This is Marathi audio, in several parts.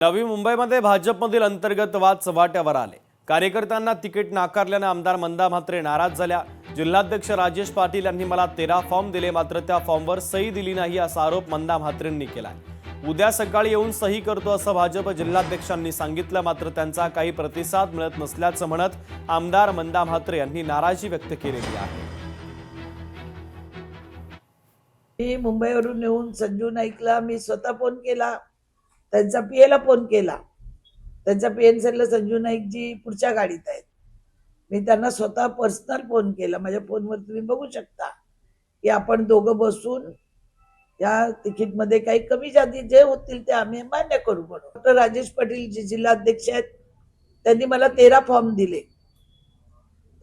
नवी मुंबईमध्ये भाजपमधील अंतर्गत वाद चव्हाट्यावर आले। कार्यकर्त्यांना तिकीट नाकारल्याने आमदार मंदा म्हात्रे नाराज झाल्या। जिल्हाध्यक्ष राजेश पाटील यांनी मला 13 फॉर्म दिले, मात्र त्या फॉर्मवर सही दिली नाही असा आरोप मंदा म्हात्रेंनी केला। उद्या सकाळी येऊन सही करतो असं भाजप जिल्हाध्यक्षांनी सांगितलं, मात्र त्यांचा काही प्रतिसाद मिळत नसल्याचं म्हणत आमदार मंदा म्हात्रे यांनी नाराजी व्यक्त केलेली आहे। मी मुंबईवरून येऊन संजू नाईकला मी स्वतः फोन केला, त्यांचा पीएला फोन केला। त्यांचा पीएन सांगितलं संजू नाईकजी पुढच्या गाडीत आहेत। मी त्यांना स्वतः पर्सनल फोन केला, माझ्या फोनवर तुम्ही बघू शकता की आपण दोघं बसून या तिकीटमध्ये काही कमी जाती जे होतील ते आम्ही मान्य करू म्हणून। डॉक्टर राजेश पाटील जे जिल्हाध्यक्ष आहेत त्यांनी मला 13 फॉर्म दिले।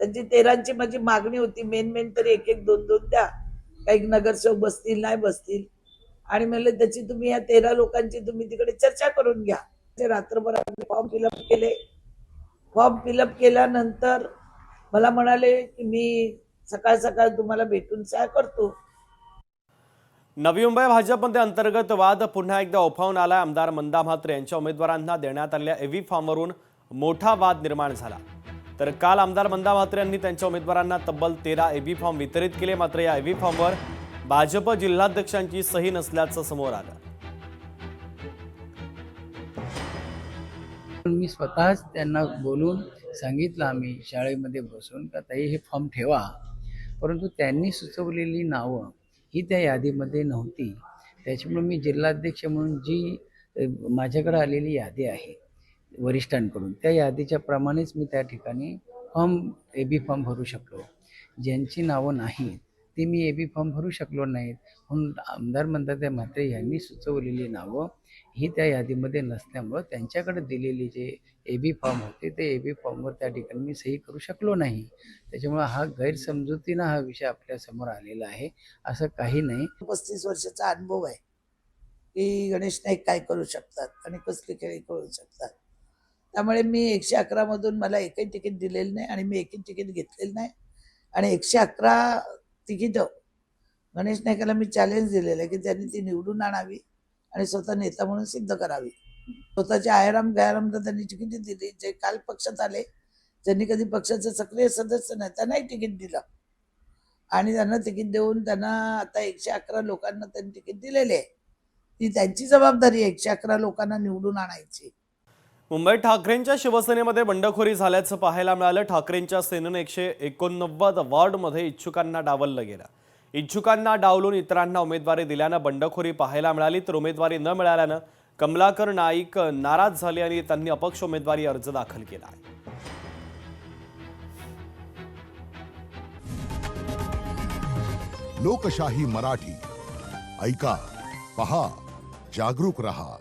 त्यांची 13ची माझी मागणी होती, मेन तरी एक एक दोन दोन द्या, काही नगरसेवक बसतील नाही बसतील, आणि म्हणले त्याची तुम्ही या 13 लोकांची तुम्ही तिकडे चर्चा करून घ्या। ते रात्रभर फॉर्म फिलअप केले। फॉर्म फिलअप केल्यानंतर मला म्हणाले की मी सकाळ सकाळ तुम्हाला भेटून सह्या करतो। नवी मुंबई भाजपमध्ये अंतर्गत वाद पुन्हा एकदा उफावून आला। आमदार मंदा म्हात्रे यांच्या उमेदवारांना देण्यात आलेल्या एव्ही फॉर्मवरून मोठा वाद निर्माण झाला। तर काल आमदार मंदा म्हात्रे यांनी त्यांच्या उमेदवारांना तब्बल 13 एव्ही फॉर्म वितरित केले, मात्र या एव्ही फॉर्मवर भाजप जिल्हाध्यक्षांची सही नसल्याचं समोर आलं। मी स्वतःच त्यांना बोलून सांगितलं, आम्ही शाळेमध्ये बसून का ताई हे फॉर्म ठेवा, परंतु त्यांनी सुचवलेली नावं ही त्या यादीमध्ये नव्हती। त्याच्यामुळे मी जिल्हाध्यक्ष म्हणून जी माझ्याकडे आलेली यादी आहे वरिष्ठांकडून, त्या यादीच्या प्रमाणेच मी त्या ठिकाणी एबी फॉर्म भरू शकलो। ज्यांची नावं नाहीत ती मी एबी फॉर्म भरू शकलो नाहीत, म्हणून आमदार मंदा म्हात्रे यांनी सुचवलेली नावं ही त्या यादीमध्ये नसल्यामुळं त्यांच्याकडे दिलेले जे एबी फॉर्म होते ते एबी फॉर्मवर त्या ठिकाणी मी सही करू शकलो नाही। त्याच्यामुळे हा गैरसमजुतीनं हा विषय आपल्यासमोर आलेला आहे, असं काही नाही। 35 वर्षाचा अनुभव आहे की गणेश नाईक काय करू शकतात आणि कसले खेळ करू शकतात। त्यामुळे मी 111 मधून मला एकही तिकीट दिलेलं नाही आणि मी एकही तिकीट घेतलेलं नाही, आणि 111 तिकीट गणेश नाईकाला मी चॅलेंज दिलेलं आहे की त्यांनी ती निवडून आणावी आणि स्वतः नेता म्हणून सिद्ध करावी। स्वतःचे आयराम गैरामला त्यांनी तिकीट दिली। जे काल पक्षात आले, ज्यांनी कधी पक्षाचे सक्रिय सदस्य नाही त्यांनाही तिकीट दिलं, आणि त्यांना तिकीट देऊन त्यांना आता 111 लोकांना त्यांनी तिकीट दिलेले आहे। ती त्यांची जबाबदारी आहे 111 लोकांना निवडून आणायची। मुंबईत ठाकरेंच्या शिवसेनेमध्ये बंडखोरी झाल्याचं पाहायला मिळालं। ठाकरेंच्या सेनेने 189 वॉर्डमध्ये इच्छुकांना डावललं गेलं। इच्छुकांना डावलून इतरांना उमेदवारी दिल्यानं बंडखोरी पाहायला मिळाली। तर उमेदवारी न मिळाल्यानं कमलाकर नाईक नाराज झाले आणि त्यांनी अपक्ष उमेदवारी अर्ज दाखल केला। लोकशाही मराठी ऐका, पहा, जागरूक रहा।